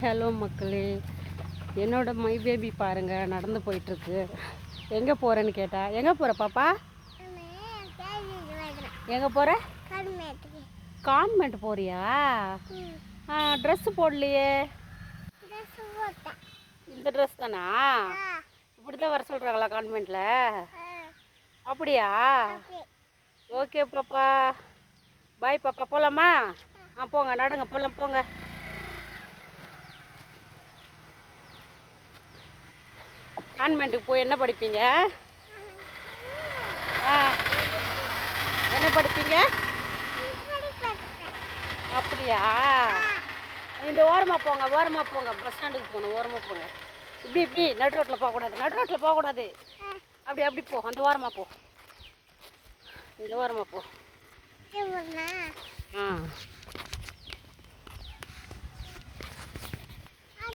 Hello மக்களே, என்னோட my baby பாருங்க நடந்து போயிட்டுருக்கு. எங்கே போகிறேன்னு கேட்டா, எங்கே போகிற பாப்பா? எங்கே போகிற? கான்வென்ட் போறியா? ட்ரெஸ்ஸு போடலையே. இந்த ட்ரெஸ் தானா? இப்படி தான் வர சொல்கிறாங்களா கான்வென்ட்டில்? அப்படியா? ஓகே பாப்பா, பாய் பாப்பா, போகலாமா? போங்க, நடங்க போகலாம், போங்க. கான்வென்ட்டுக்கு போய் என்ன படிப்பீங்க? என்ன படிப்பீங்க? அப்படியா? இந்த ஓரமாக போங்க, ஓரமாக போங்க. பஸ் ஸ்டாண்டுக்கு போகணும், ஓரமாக போங்க. இப்படி நடு ரோட்டில் போகக்கூடாது, நடு ரோட்டில் போகக்கூடாது. அப்படி போ, அந்த ஓரமாக போ, இந்த ஓரமாக போ.